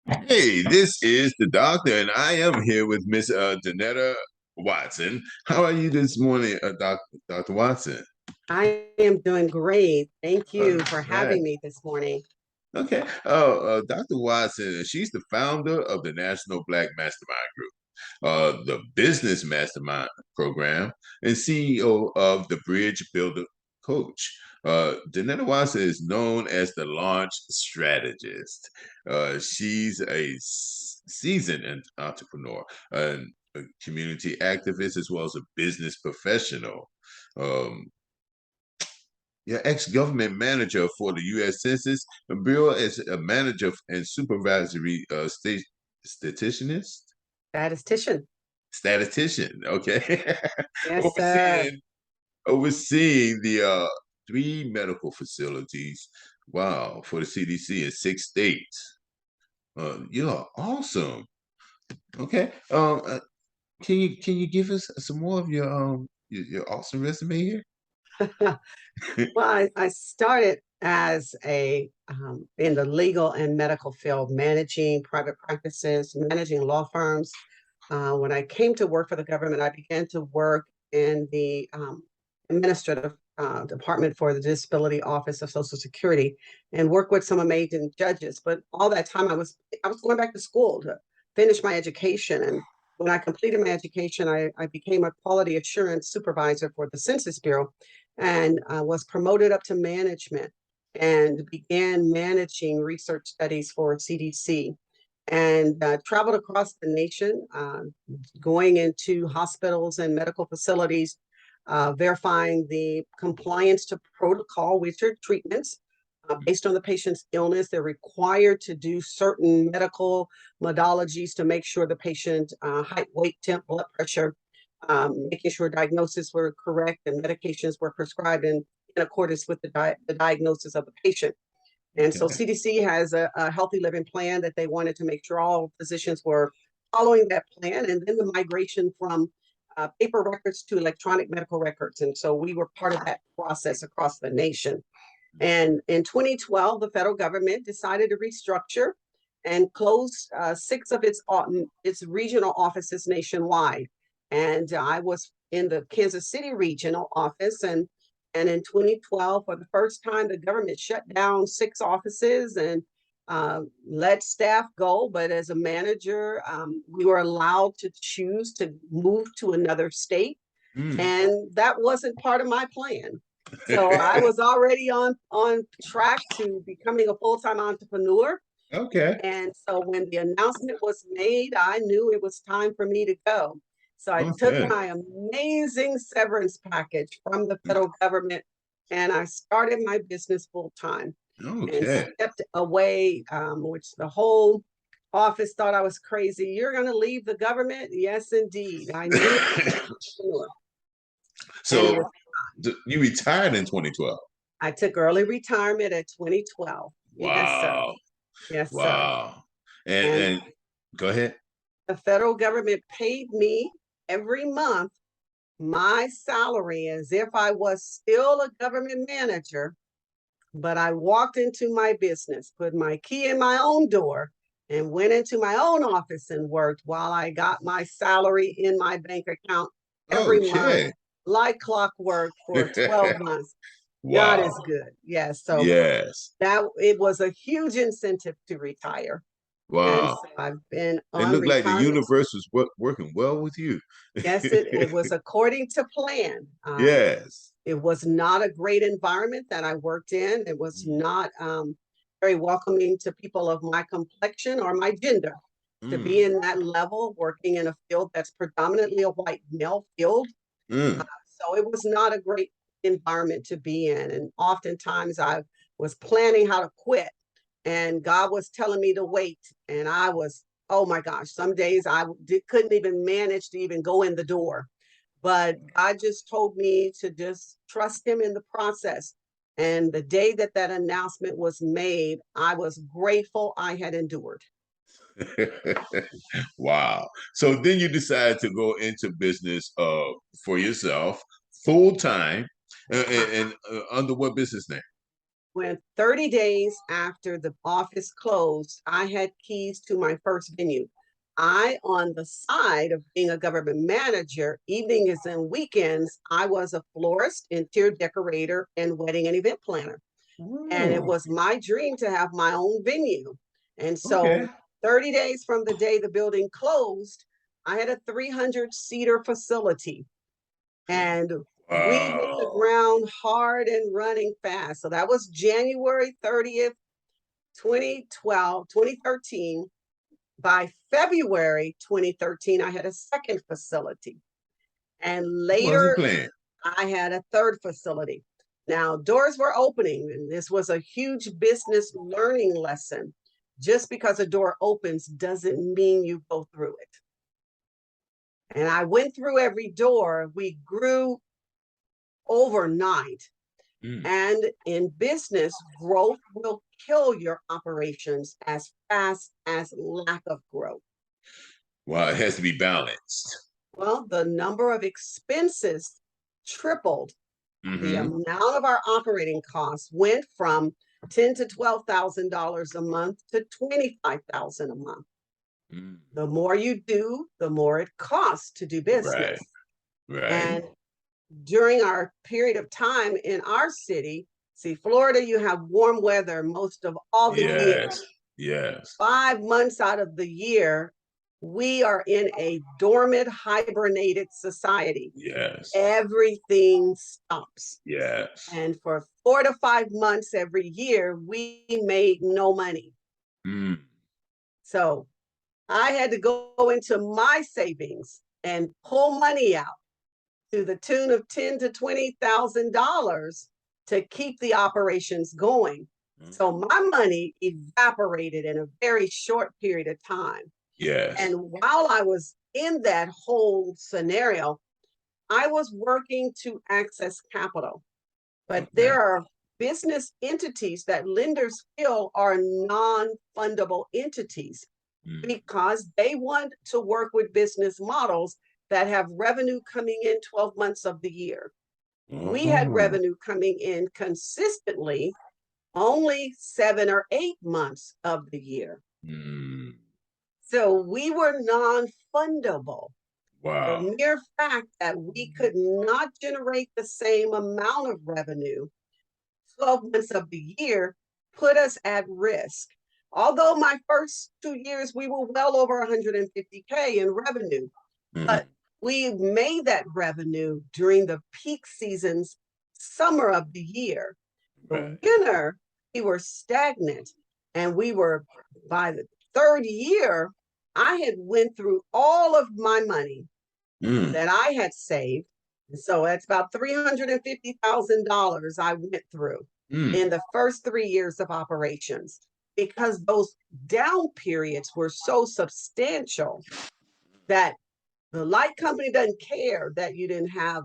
Hey, this is the doctor, and I am here with Miss Donnetta Watson. How are you this morning, Dr. Watson? I am doing great. Thank All you for right. having me this morning. Okay. Dr. Watson, she's the founder of the National Black Mastermind Group, the Business Mastermind Program, and CEO of the Bridge Builder Coach. Donnetta Watson is known as the launch strategist. She's a seasoned entrepreneur, and a community activist, as well as a business professional. Um, yeah, ex-government manager for the U.S. Census Bureau as a manager and supervisory statisticist, Statistician. statistician. Okay, Yes, sir. overseeing overseeing the three medical facilities. Wow, for the CDC in 6 states. You're awesome. Okay. Can you give us some more of your awesome resume here? Well, I started as a in the legal and medical field, managing private practices, managing law firms. When I came to work for the government, I began to work in the administrative department for the Disability Office of Social Security and work with some amazing judges. But all that time, I was going back to school to finish my education. And when I completed my education, I became a quality assurance supervisor for the Census Bureau and was promoted up to management and began managing research studies for CDC and traveled across the nation, going into hospitals and medical facilities, verifying the compliance to protocol, which are treatments. Based on the patient's illness, they're required to do certain medical modalities to make sure the patient height, weight, temp, blood pressure, making sure diagnoses were correct and medications were prescribed in accordance with the diagnosis of the patient. And so Okay. CDC has a healthy living plan that they wanted to make sure all physicians were following that plan. And then the migration from paper records to electronic medical records. And so we were part of that process across the nation. And in 2012, the federal government decided to restructure and close six of its regional offices nationwide. And I was in the Kansas City regional office, and in 2012, for the first time, the government shut down six offices and let staff go. But as a manager, we were allowed to choose to move to another state, Mm. and that wasn't part of my plan. So I was already on track to becoming a full-time entrepreneur. Okay. And so when the announcement was made, I knew it was time for me to go. So I took Okay. my amazing severance package from the federal government and I started my business full time and Okay. stepped away, which the whole office thought I was crazy. You're going to leave the government? Yes, indeed. I knew I was an entrepreneur. And it So was, you retired in 2012. I took early retirement at 2012. Yes, sir. Wow. Yes, sir. Wow. And And and go ahead. the federal government paid me every month my salary as if I was still a government manager, but I walked into my business, put my key in my own door, and went into my own office and worked while I got my salary in my bank account every month, Okay. like clockwork for 12 months. God Wow. is good. Yes. So Yes. that it was a huge incentive to retire. And Wow. so I've been It on looked like the retirement. universe was working well with you. Yes, it was according to plan. Yes. It was not a great environment that I worked in. It was not very welcoming to people of my complexion or my gender to be Mm. in that level, working in a field that's predominantly a white male field. Mm. So it was not a great environment to be in. And oftentimes I was planning how to quit, and God was telling me to wait. And I was, oh my gosh, some days couldn't even manage to even go in the door. But God just told me to just trust Him in the process. And the day that that announcement was made, I was grateful I had endured. Wow. So then you decided to go into business for yourself full time and under what business name? when 30 days after the office closed, I had keys to my first venue. I, on the side of being a government manager, evenings and weekends, I was a florist, interior decorator, and wedding and event planner. And it Oh, was my dream to have my own venue. And okay. so 30 days from the day the building closed, I had a 300-seater facility. And we hit the Wow. ground hard and running fast. So that was January 30th, 2013. By February 2013, I had a second facility. And Wasn't later, playing. I had a third facility. Now, doors were opening, and this was a huge business learning lesson. Just because a door opens doesn't mean you go through it. And I went through every door. We grew overnight. Mm. And in business, growth will kill your operations as fast as lack of growth. Wow, it has to be balanced. Well, the number of expenses tripled. The Mm-hmm. amount of our operating costs went from $10,000 to $12,000 a month to $25,000 a month. Mm. The more you do, the more it costs to do Right, business. right. And during our period of time in our city, see, Florida, you have warm weather most of all the year. Yes, yes, 5 months out of the year, we are in a dormant, hibernated society. yes, Everything stops. yes. And for 4 to 5 months every year, we made no money. Mm. So I had to go into my savings and pull money out to the tune of $10,000 to $20,000 to keep the operations going. So my money evaporated in a very short period of time. Yes. And while I was in that whole scenario, I was working to access capital. But Okay. there are business entities that lenders feel are non-fundable entities Mm. because they want to work with business models that have revenue coming in 12 months of the year. We had Oh. revenue coming in consistently only 7 or 8 months of the year. Mm. So we were non-fundable. The Wow. mere fact that we could not generate the same amount of revenue 12 months of the year put us at risk. Although my first 2 years, we were well over 150K in revenue, Mm-hmm. but we made that revenue during the peak seasons, summer of the year. The Right. winter, we were stagnant, and we were, by the third year, I had went through all of my money Mm. that I had saved. So that's about $350,000 I went through Mm. in the first 3 years of operations because those down periods were so substantial that the light company doesn't care that you didn't have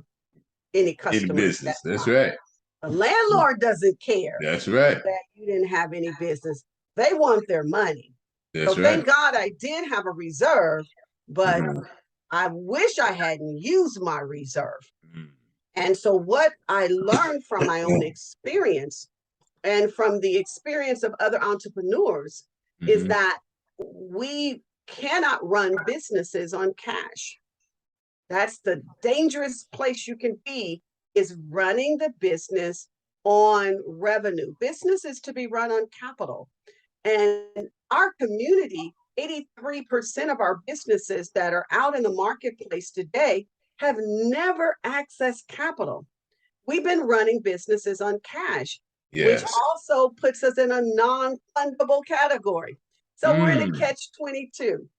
any In customers that business. That's time. right. The landlord doesn't care That's right. that you didn't have any business. They want their money. So That's right. thank God I did have a reserve, but Mm-hmm. I wish I hadn't used my reserve. Mm. And so, what I learned from my own experience and from the experience of other entrepreneurs is Mm-hmm. that we cannot run businesses on cash. That's the dangerous place you can be, is running the business on revenue. Business is to be run on capital. And our community, 83% of our businesses that are out in the marketplace today have never accessed capital. We've been running businesses on cash, which Yes. also puts us in a non-fundable category. So we're in a Mm. catch 22.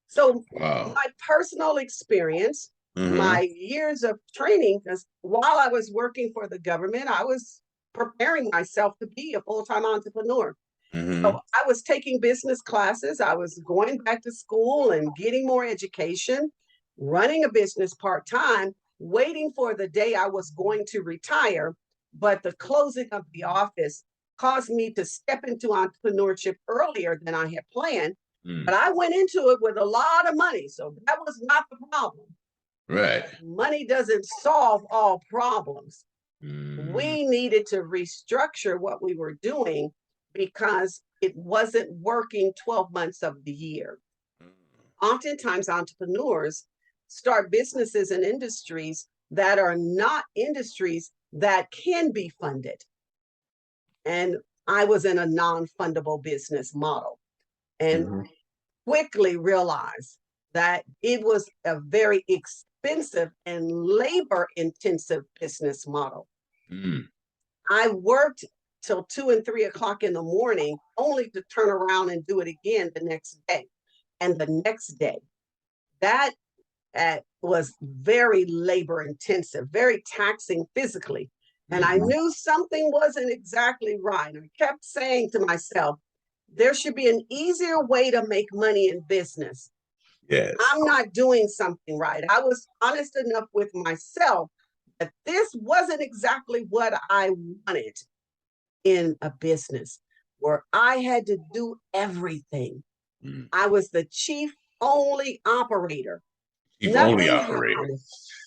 So Wow. my personal experience, Mm-hmm. my years of training, because while I was working for the government, I was preparing myself to be a full-time entrepreneur. Mm-hmm. So I was taking business classes. I was going back to school and getting more education, running a business part time, waiting for the day I was going to retire. But the closing of the office caused me to step into entrepreneurship earlier than I had planned. But Mm. I went into it with a lot of money. So that was not the problem. Right. Money doesn't solve all problems. Mm, We needed to restructure what we were doing because it wasn't working 12 months of the year. Oftentimes, entrepreneurs start businesses and industries that are not industries that can be funded. And I was in a non-fundable business model and mhm, quickly realized that it was a very expensive and labor intensive business model. mm, I worked till 2 and 3 o'clock in the morning, only to turn around and do it again the next day and the next day. That was very labor intensive, very taxing physically. And I mhm. knew something wasn't exactly right. I kept saying to myself, there should be an easier way to make money in business. Yes. I'm not doing something right. I was honest enough with myself that this wasn't exactly what I wanted in a business where I had to do everything. Mm. I was the chief only operator. Chief only Nothing operator. happened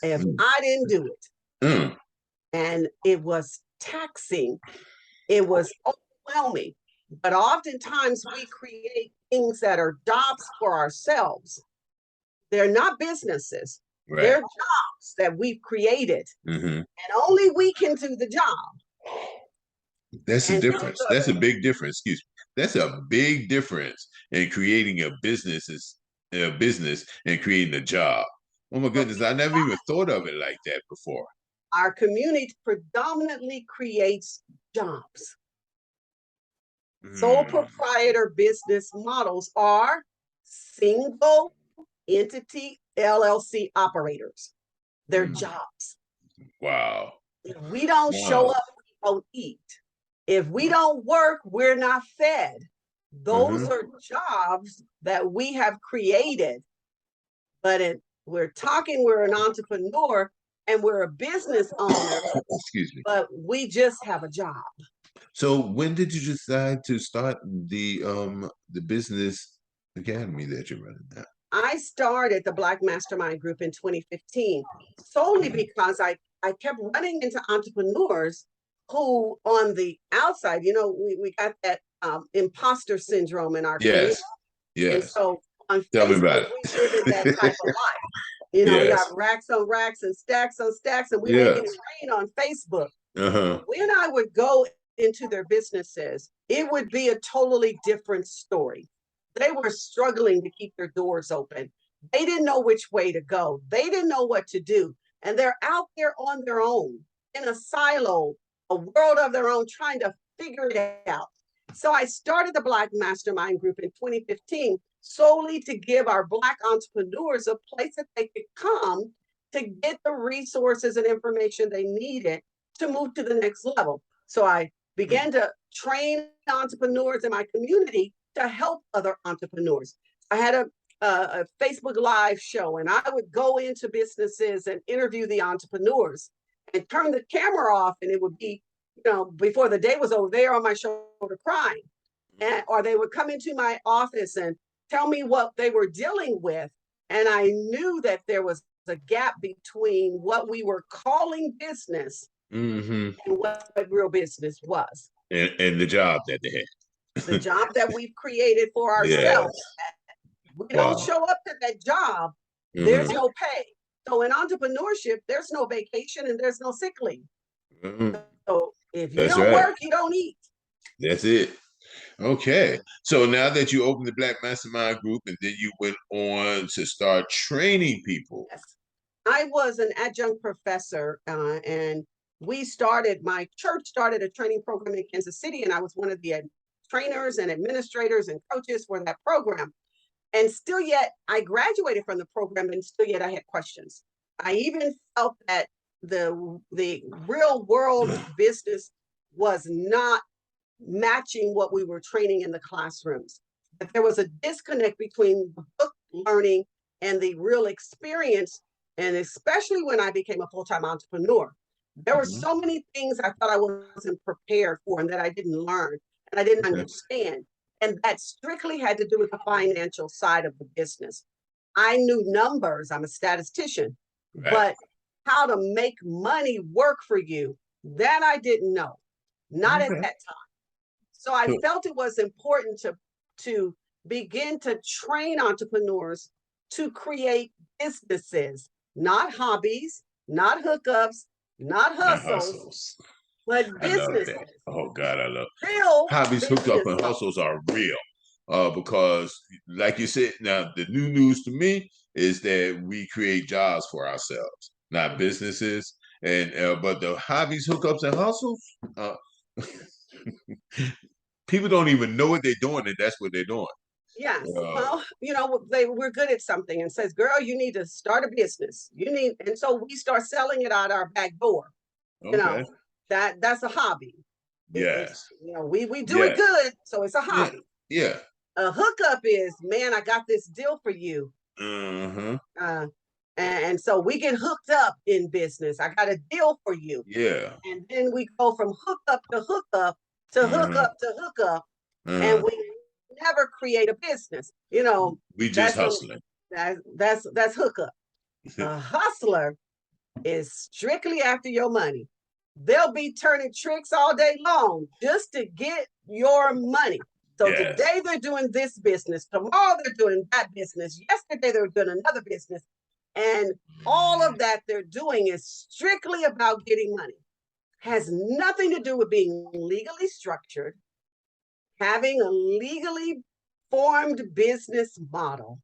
if Mm, I didn't do it. mm, And it was taxing, it was overwhelming. But oftentimes we create things that are jobs for ourselves. They're not businesses, right. they're jobs that we've created, Hmm. and only we can do the job. That's a And difference. That's a big difference. Excuse me. That's a big difference in creating a business and creating a job. Oh my goodness, I never even thought of it like that before. our community predominantly creates jobs. Sole Mm, proprietor business models are single entity LLC operators. They're mm. jobs. Wow. If we don't show Wow. up, we don't eat. If we don't work, we're not fed. Those Hmm. are jobs that we have created. But we're talking, we're an entrepreneur and we're a business owner, Excuse me. but we just have a job. So when did you decide to start the business academy that you're running now? I started the Black MasterMind Group in 2015 solely because I kept running into entrepreneurs who, on the outside, we got that imposter syndrome in our community. Yes. And Yes. so on Tell me Facebook, about we live in that it. type of life. We got Yes. racks on racks and stacks on stacks, and we make it Yes. rain on Facebook. Uh-huh. But when I would go into their businesses, it would be a totally different story. They were struggling to keep their doors open. They didn't know which way to go. They didn't know what to do. And they're out there on their own in a silo, a world of their own, trying to figure it out. So I started the Black Mastermind Group in 2015 solely to give our Black entrepreneurs a place that they could come to get the resources and information they needed to move to the next level. So I began to train entrepreneurs in my community to help other entrepreneurs. I had a Facebook Live show, and I would go into businesses and interview the entrepreneurs and turn the camera off, and it would be, before the day was over, there on my shoulder crying. Or they would come into my office and tell me what they were dealing with. And I knew that there was a gap between what we were calling business Mm-hmm. and what real business was. And the job that they The had. job that we've created for Yes. ourselves. We don't Wow. show up to that job, there's Mm-hmm. no pay. So in entrepreneurship, there's no vacation and there's no sick leave. Mm-hmm. So if you That's don't right. work, you don't eat. That's it. Okay. So now that you opened the Black Mastermind Group and then you went on to start training people. Yes. I was an adjunct professor, and my church started a training program in Kansas City, and I was one of the trainers and administrators and coaches for that program. And still yet, I graduated from the program, and still yet I had questions. I even felt that the real world business was not matching what we were training in the classrooms. That there was a disconnect between the book learning and the real experience. And especially when I became a full-time entrepreneur, there were Mhm. so many things I thought I wasn't prepared for and that I didn't learn and I didn't Okay. understand. And that strictly had to do with the financial side of the business. I knew numbers, I'm a statistician, Right. but how to make money work for you, That I didn't know, not at Okay. that time. So I So, felt it was important to begin to train entrepreneurs to create businesses, not hobbies, not hookups, not not hustles, hustles. but I love businesses, that. Oh God, I love real hobbies, hooked up, business and models. hustles are real. Because, like you said, now the new news to me is that we create jobs for ourselves, not businesses. And but the hobbies, hookups, and hustles, uh, people don't even know what they're doing, and that's what they're doing. Yes. Uh, Well, we're good at something and says, girl, you need to start a business. And so we start selling it out our back door. You okay. know, that's a hobby. It's, Yes. we do it Yes. good. So it's a Yeah. hobby. Yeah. A hookup is, man, I got this deal for you. Uh-huh. Uh, and so we get hooked up in business. I got a deal for you. Yeah. And then we go from hookup to hookup to Uh-huh. hookup to hookup, and Uh-huh. we never create a business. We just That's a hustling. that's hookup. A hustler is strictly after your money. They'll be turning tricks all day long just to get your money. So Yes. today they're doing this business, tomorrow they're doing that business, yesterday they were doing another business. And all of that they're doing is strictly about getting money. Has nothing to do with being legally structured, having a legally formed business model,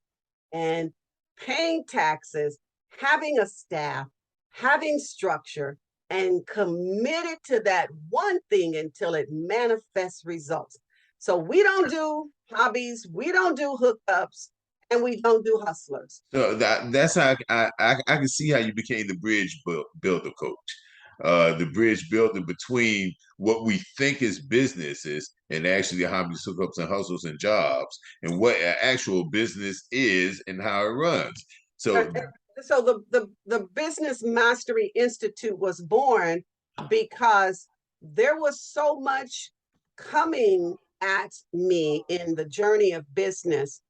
and paying taxes, having a staff, having structure, and committed to that one thing until it manifests results. So we don't do hobbies, we don't do hookups, and we don't do hustlers. So that's how I can see how you became the builder coach, the bridge builder between what we think is businesses and actually hobbies, hookups, and hustles and jobs, and what an actual business is and how it runs. Uh, So So the Business Mastery Institute was born because there was so much coming at me in the journey of business.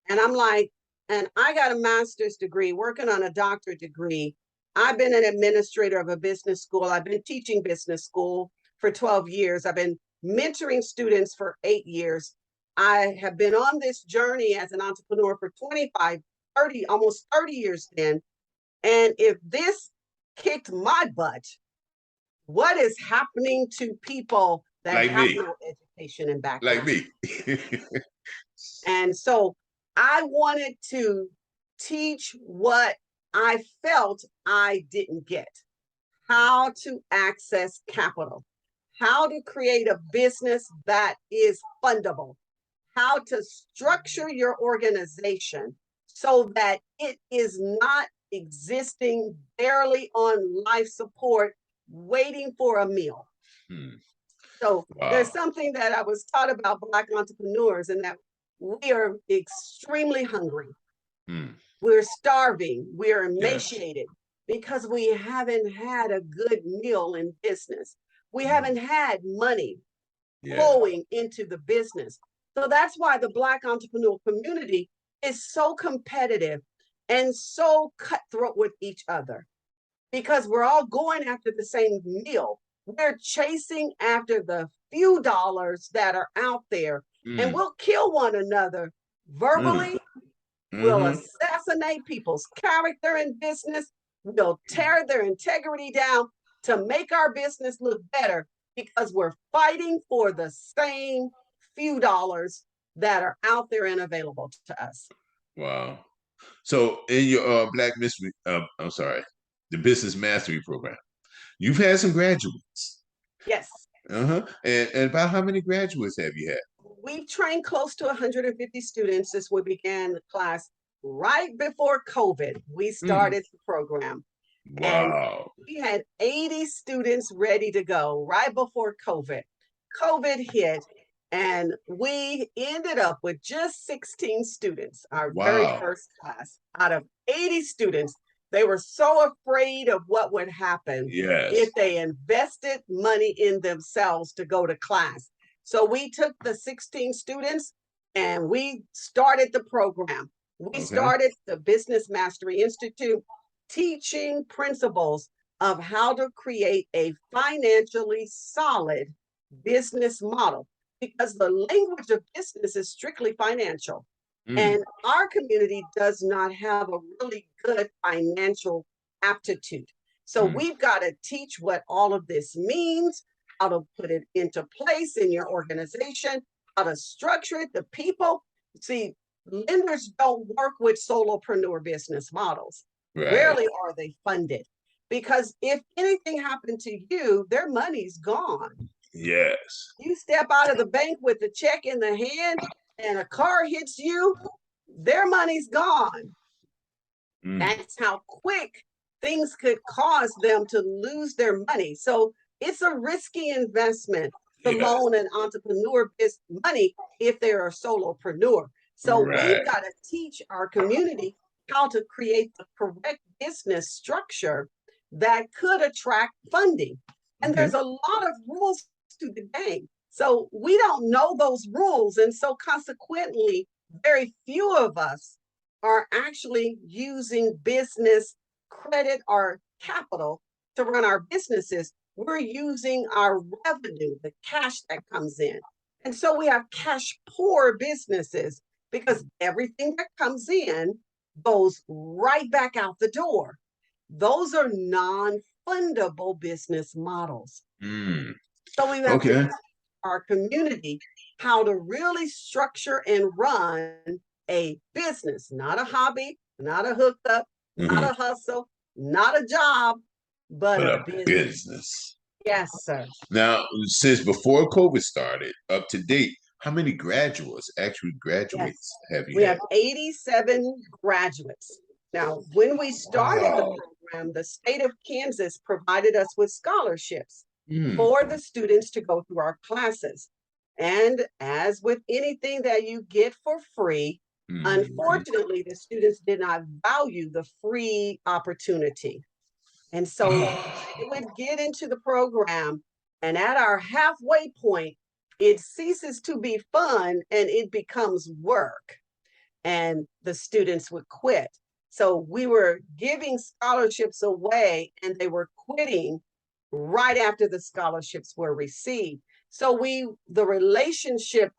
And I'm like, and I got a master's degree, working on a doctorate degree. I've been an administrator of a business school. I've been teaching business school for 12 years. I've been mentoring students for 8 years. I have been on this journey as an entrepreneur for 25, 30, almost 30 years then. And if this kicked my butt, what is happening to people that like have me, no education and like background? me. And so I wanted to teach what I felt I didn't get: how to access capital, how to create a business that is fundable, how to structure your organization so that it is not existing barely on life support, waiting for a meal. Hmm. So there's Wow. something that I was taught about Black entrepreneurs, and that we are extremely hungry. Hmm. We're starving. We're Yes. emaciated because we haven't had a good meal in business. We haven't had money Yeah. flowing into the business. So that's why the Black entrepreneurial community is so competitive and so cutthroat with each other, because we're all going after the same meal. We're chasing after the few dollars that are out there, and Mm. we'll kill one another Mm. verbally. We'll Mm-hmm. assassinate people's character in business. We'll tear their integrity down to make our business look better because we're fighting for the same few dollars that are out there and available to us. Wow. So in your Black Mystery, I'm sorry, the Business Mastery Program, you've had some graduates. Yes, Uh-huh. And about how many graduates have you had? we've trained close to 150 students since we began the class right before COVID. We Mm. started the program, and Wow. we had 80 students ready to go right before COVID. COVID hit, and we ended up with just 16 students, our very Wow. first class out of 80 students. They were so afraid of what would happen Yes. if they invested money in themselves to go to class. So we took the 16 students and we started the program. We Okay. started the Business Mastery Institute, teaching principles of how to create a financially solid business model, because the language of business is strictly financial. Mm, And our community does not have a really good financial aptitude. So mm, we've got to teach what all of this means, how to put it into place in your organization, how to structure it, the people. See, lenders don't work with solopreneur business models. right. Rarely are they funded, because if anything happened to you, their money's gone. Yes. You step out of the bank with the check in the hand and a car hits you, their money's gone. Mm, That's how quick things could cause them to lose their money. So it's a risky investment to yeah. loan an entrepreneur money if they're a solopreneur. So we've Right. got to teach our community how to create the correct business structure that could attract funding. And Okay. there's a lot of rules to the game. So we don't know those rules. And so consequently, very few of us are actually using business credit or capital to run our businesses. We're using our revenue, the cash that comes in. And so we have cash poor businesses because everything that comes in goes right back out the door. Those are non fundable business models. Mm, So we have to okay. teach our community how to really structure and run a business, not a hobby, not a hookup, not Hmm. a hustle, not a job, but But a a business. business. Yes, sir. Now, since before COVID started, up to date, how many graduates, actually graduates, Yes. have you We had? have 87 graduates. Now, when we started the Wow. program, the state of Kansas provided us with scholarships Mm, for the students to go through our classes. And as with anything that you get for free, mm, unfortunately, the students did not value the free opportunity. And so oh, they would get into the program, and at our halfway point, it ceases to be fun and it becomes work, and the students would quit. So we were giving scholarships away and they were quitting right after the scholarships were received. So the relationship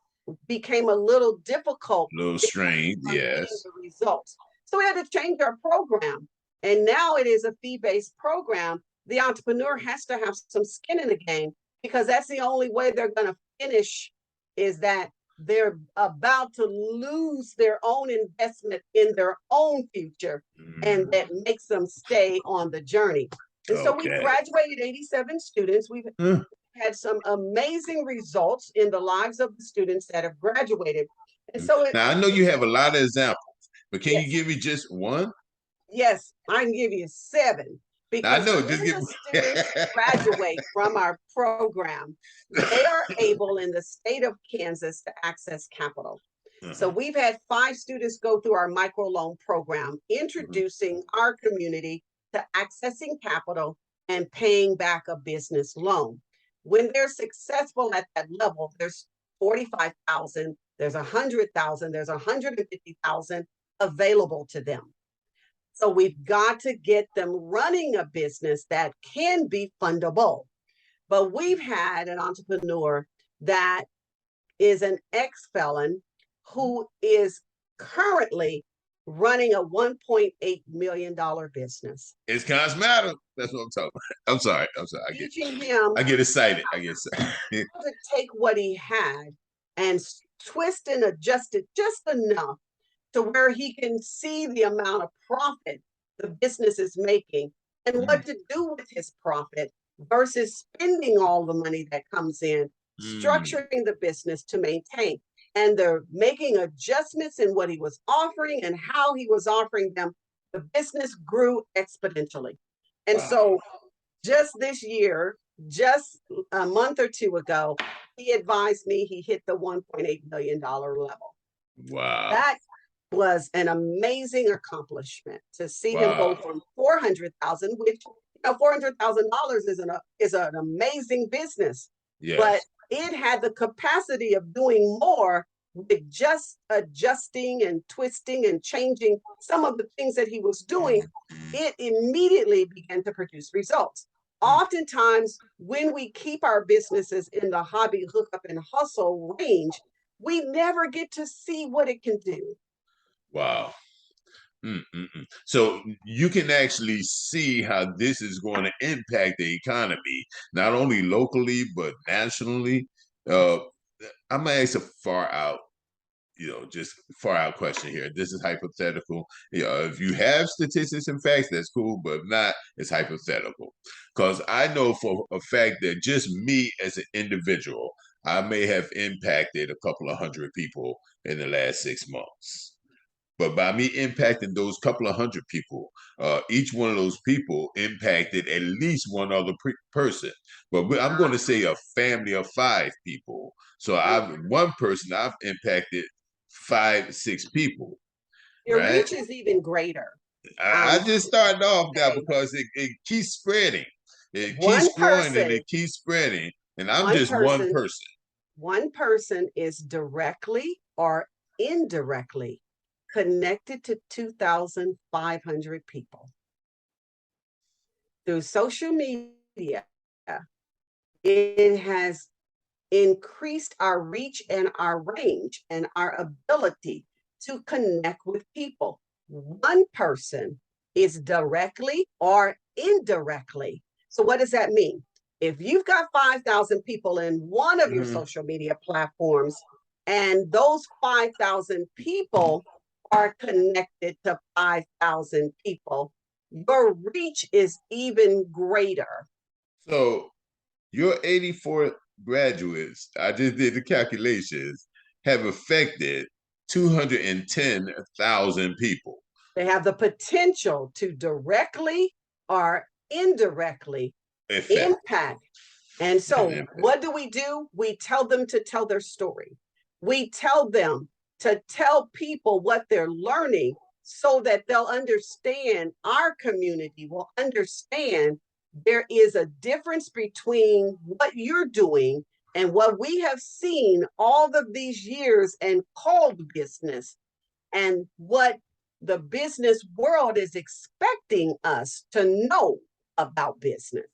became a little difficult little because strange, we weren't getting yes. the results. So we had to change our program. And now it is a fee-based program. The entrepreneur has to have some skin in the game, because that's the only way they're going to finish, is that they're about to lose their own investment in their own future, and Mm, that makes them stay on the journey. And so we've okay. graduated 87 students. We've Huh. had some amazing results in the lives of the students that have graduated. And so Now, I know you have a lot of examples, but can you yes, give me just one? yes, I can give you 7, I because know, when just give the me. students graduate from our program, they are able in the state of Kansas to access capital. So Uh-huh. we've had 5 students go through our microloan program, Mhm. introducing our community to accessing capital and paying back a business loan. When they're successful at that level, there's 45,000, there's 100,000, there's 150,000 available to them. So we've got to get them running a business that can be fundable. But we've had an entrepreneur that is an ex-felon who is currently running a $1.8 million business, It's cosmetic. That's what I'm talking about. I'm sorry. I'm sorry. teaching him I get excited. I get excited. how to take what he had and twist and adjust it just enough to where he can see the amount of profit the business is making and Mm, what to do with his profit versus spending all the money that comes in, mm. structuring the business to maintain. And they're making adjustments in what he was offering and how he was offering them. The business grew exponentially. And Wow. so just this year, just a month or two ago, he advised me he hit the $1.8 million level. Wow. That was an amazing accomplishment to see him go Wow. from 400,000, which $400,000 is an amazing business, but Yes. it had the capacity of doing more with just adjusting and twisting and changing some of the things that he was doing, it immediately began to produce results. Oftentimes, when we keep our businesses in the hobby, hookup, and hustle range, we never get to see what it can do. Wow. So you can actually see how this is going to impact the economy, not only locally but nationally. Uh, I'm gonna ask a far out, just far out question here. This is hypothetical. If you have statistics and facts, that's cool, but if not, it's hypothetical. Because I know for a fact that just me as an individual, I may have impacted a couple of hundred people in the last 6 months. But by me impacting those couple of hundred people, each one of those people impacted at least one other person. But I'm going to say a family of 5 people. So one person I've impacted 5, 6 people, Your right? reach is even greater. I just started off that Okay, because it keeps spreading. It one keeps growing and person, it keeps spreading. And I'm one just one person, person. one person is directly or indirectly connected to 2,500 people. Through social media, it has increased our reach and our range and our ability to connect with people. One person is directly or indirectly. So, what does that mean? If you've got 5,000 people in one of your Mhm. social media platforms, and those 5,000 people are connected to 5,000 people, your reach is even greater. So your 84 graduates, I just did the calculations, have affected 210,000 people. They have the potential to directly or indirectly Effect impact. And and so, impact. what do? We tell them to tell their story. We tell them to tell people what they're learning so that they'll understand, our community will understand there is a difference between what you're doing and what we have seen all of these years and called business, and what the business world is expecting us to know about business.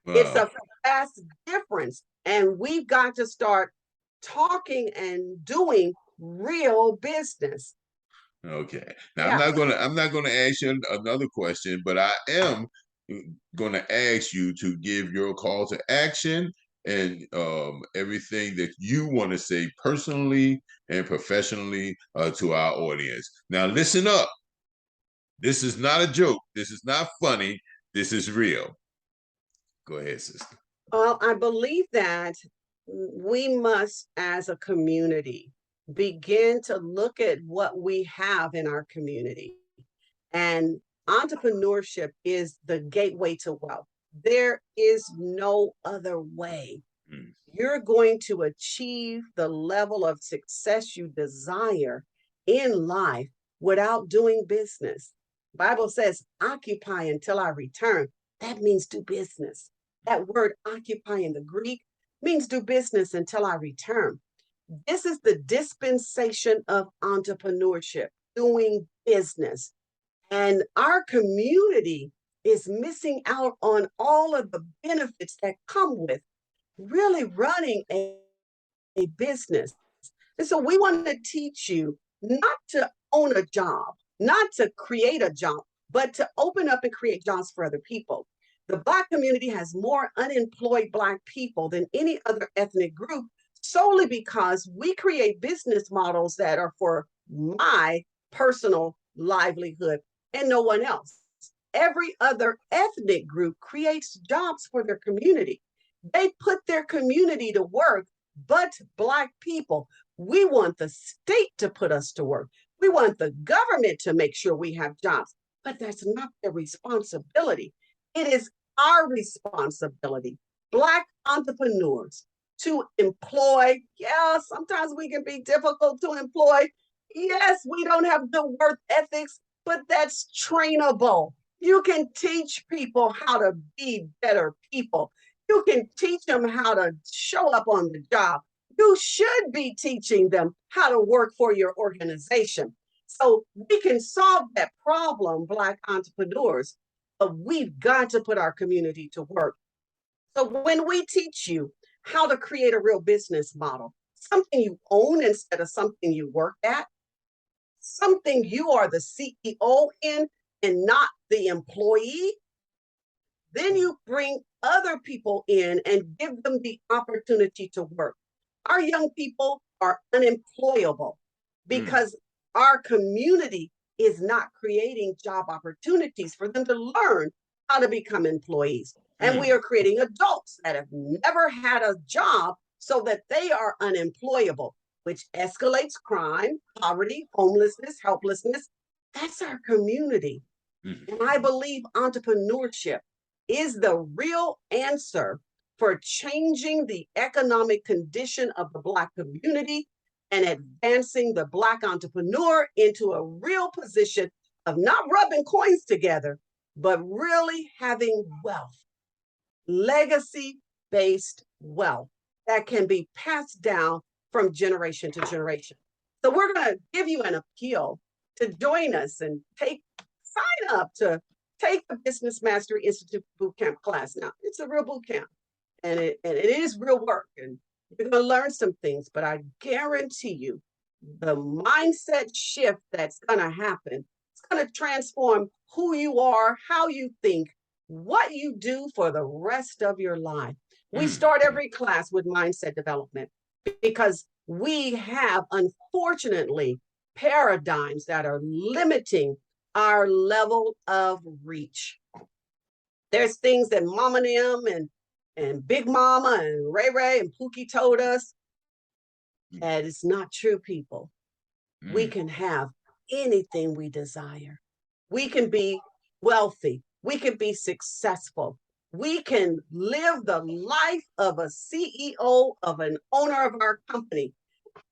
It's Wow. a vast difference. And we've got to start talking and doing real business. Okay. Now Yeah. I'm not gonna ask you another question, but I am gonna ask you to give your call to action and everything that you want to say personally and professionally to our audience. Now listen up. This is not a joke. This is not funny. This is real. Go ahead, sister. Well, I believe that we must, as a community, begin to look at what we have in our community. And entrepreneurship is the gateway to wealth. There is no other way. Mm. You're going to achieve the level of success you desire in life without doing business. Bible says, occupy until I return. That means do business. That word occupy in the Greek means do business until I return. This is the dispensation of entrepreneurship, doing business. And our community is missing out on all of the benefits that come with really running a business. And so we want to teach you not to own a job, not to create a job, but to open up and create jobs for other people. The Black community has more unemployed Black people than any other ethnic group, solely because we create business models that are for my personal livelihood and no one else. Every other ethnic group creates jobs for their community. They put their community to work, but Black people, we want the state to put us to work. We want the government to make sure we have jobs, but that's not their responsibility. It is our responsibility, Black entrepreneurs, to employ. Yeah, sometimes we can be difficult to employ. Yes, we don't have the work ethics, but that's trainable. You can teach people how to be better people. You can teach them how to show up on the job. You should be teaching them how to work for your organization. So we can solve that problem, Black entrepreneurs, but we've got to put our community to work. So when we teach you how to create a real business model, something you own instead of something you work at, something you are the CEO in and not the employee, then you bring other people in and give them the opportunity to work. Our young people are unemployable Mm, because our community is not creating job opportunities for them to learn how to become employees. And we mm, are creating adults that have never had a job so that they are unemployable, which escalates crime, poverty, homelessness, helplessness. That's our community. And I mm, believe entrepreneurship is the real answer for changing the economic condition of the Black community and advancing the Black entrepreneur into a real position of not rubbing coins together, but really having wealth, legacy based wealth that can be passed down from generation to generation. So we're going to give you an appeal to join us and sign up to take the Business Mastery Institute bootcamp class. Now, it's a real bootcamp and it is real work and you're going to learn some things, but I guarantee you the mindset shift that's going to happen, it's going to transform who you are, how you think, what you do for the rest of your life. We mm, start every class with mindset development because we have, unfortunately, paradigms that are limiting our level of reach. There's things that Mama and them and Big Mama and Ray Ray and Pookie told us, mm, and it's not true, people. We mm, can have anything we desire. We can be wealthy. We can be successful. We can live the life of a CEO, of an owner of our company.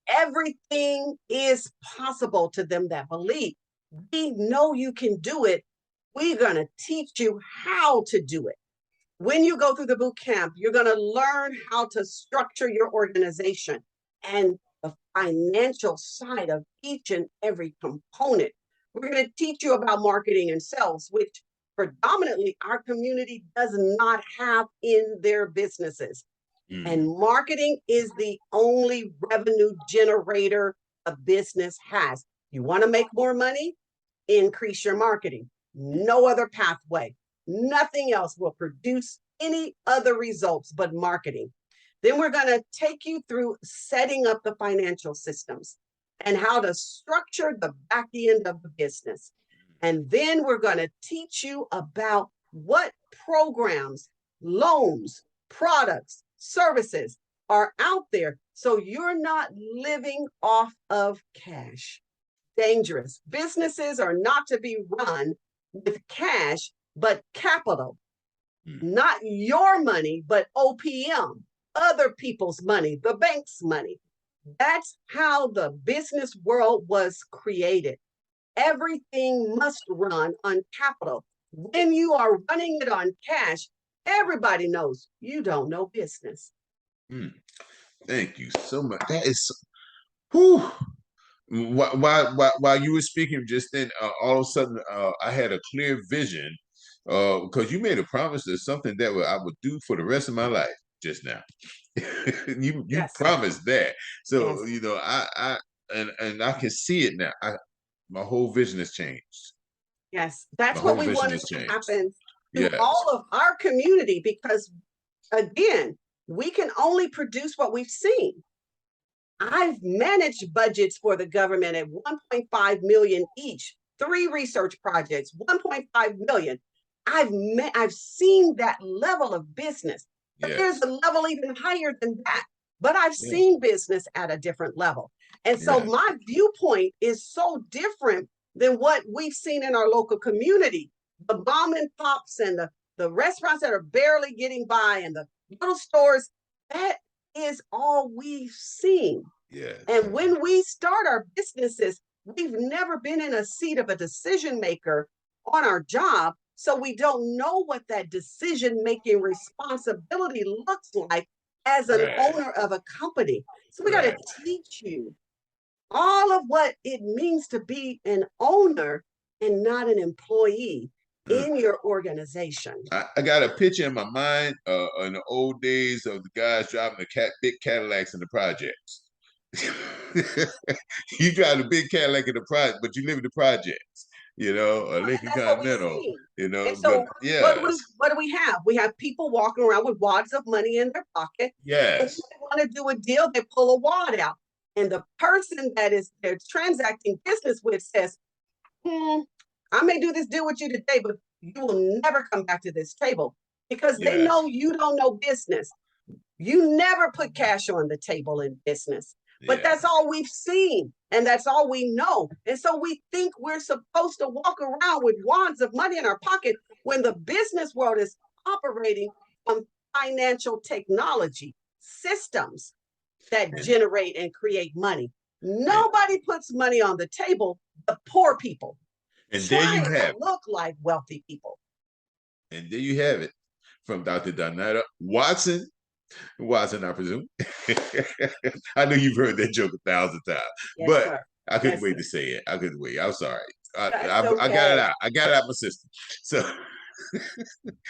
Everything is possible to them that believe. We know you can do it. We're going to teach you how to do it. When you go through the boot camp, you're going to learn how to structure your organization and the financial side of each and every component. We're going to teach you about marketing and sales, which predominantly our community does not have in their businesses. And mm, marketing is the only revenue generator a business has. You want to make more money? Increase your marketing. No other pathway. Nothing else will produce any other results but marketing. Then we're going to take you through setting up the financial systems and how to structure the back end of the business. And then we're going to teach you about what programs, loans, products, services are out there so you're not living off of cash. Dangerous. Businesses are not to be run with cash, but capital. mm. Not your money, but OPM, other people's money, the bank's money. That's how the business world was created. Everything must run on capital. When you are running it on cash, everybody knows you don't know business. Mm. Thank you so much. That is, whew. While you were speaking just then, all of a sudden, I had a clear vision because you made a promise of something that I would do for the rest of my life just now. You Yes, promised that, so yes, you know and I can see it now. My whole vision has changed. yes. My That's what whole we vision wanted has to changed. happen to Yes. all of our community because, again, we can only produce what we've seen. I've managed budgets for the government at 1.5 million each, three research projects, 1.5 million. I've seen that level of business, but there's Yes. a level even higher than that. But I've Yes. seen business at a different level. And so Yes. my viewpoint is so different than what we've seen in our local community. The mom and pops and the restaurants that are barely getting by and the little stores, that is all we've seen. Yes. And when we start our businesses, we've never been in a seat of a decision maker on our job. So we don't know what that decision making responsibility looks like as an Right. owner of a company. So we got to teach you all of what it means to be an owner and not an employee in your organization. I got a picture in my mind in the old days of the guys driving the big Cadillacs in the projects. You drive a big Cadillac in the project, but you live in the projects, a And Lincoln that's what we've Continental, seen. And but so yes, what do we have? We have people walking around with wads of money in their pocket. And yes, when they want to do a deal, they pull a wad out. And the person that is they're transacting business with says, I may do this deal with you today, but you will never come back to this table because they yes, know you don't know business. You never put cash on the table in business. But yeah. that's all we've seen and that's all we know. And so we think we're supposed to walk around with wads of money in our pocket when the business world is operating on financial technology systems that And, generate and create money. and Nobody puts money on the table, the poor people and there you trying to have look like wealthy people. it. And there you have it from Dr. Donnetta Watson, I presume. I know you've heard that joke 1,000 times, Yes, but sir. I couldn't Yes, wait sir. to say it. I couldn't wait. I'm sorry. That's I got it okay. out. I got it out my system. So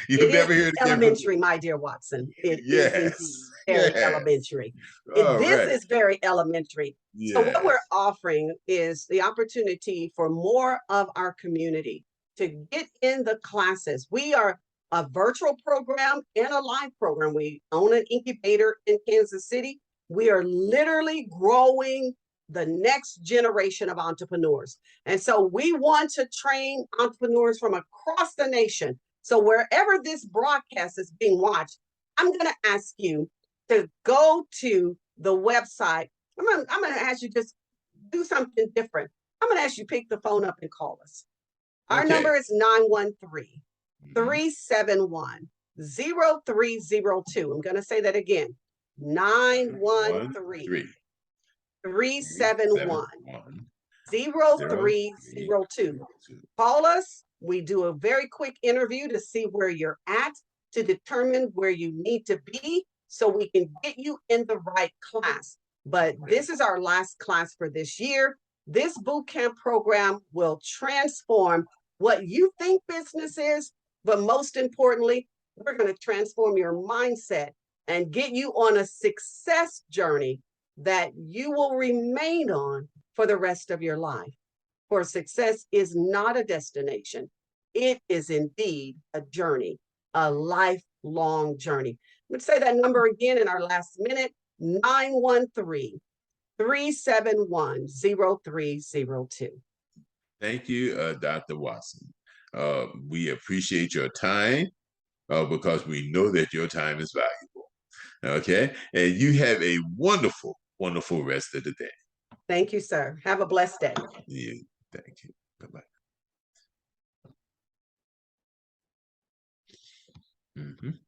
you'll It is never hear it again from me. elementary, my dear Watson. It is indeed Yes. very Yes. elementary. All This right. is very elementary. So, what we're Yes. offering is the opportunity for more of our community to get in the classes. We are a virtual program and a live program. We own an incubator in Kansas City. We are literally growing the next generation of entrepreneurs. And so, we want to train entrepreneurs from across the nation. So wherever this broadcast is being watched, I'm going to ask you to go to the website. I'm going to ask you just do something different. I'm going to ask you pick the phone up and call us. Our Okay. number is 913 Mhm. 371 0302. I'm going to say that again. 1, 913 3, 7, 371 1, 0, 3, 0302. 0, 2. Call us. We do a very quick interview to see where you're at, to determine where you need to be so we can get you in the right class. But this is our last class for this year. This boot camp program will transform what you think business is, but most importantly, we're going to transform your mindset and get you on a success journey that you will remain on for the rest of your life. For success is not a destination. It is indeed a journey, a lifelong journey. Let's say that number again in our last minute, 913 371 0302. Thank you, Dr. Watson. We appreciate your time because we know that your time is valuable. Okay. And you have a wonderful, wonderful rest of the day. Thank you, sir. Have a blessed day. Yeah. Thank you. Bye bye.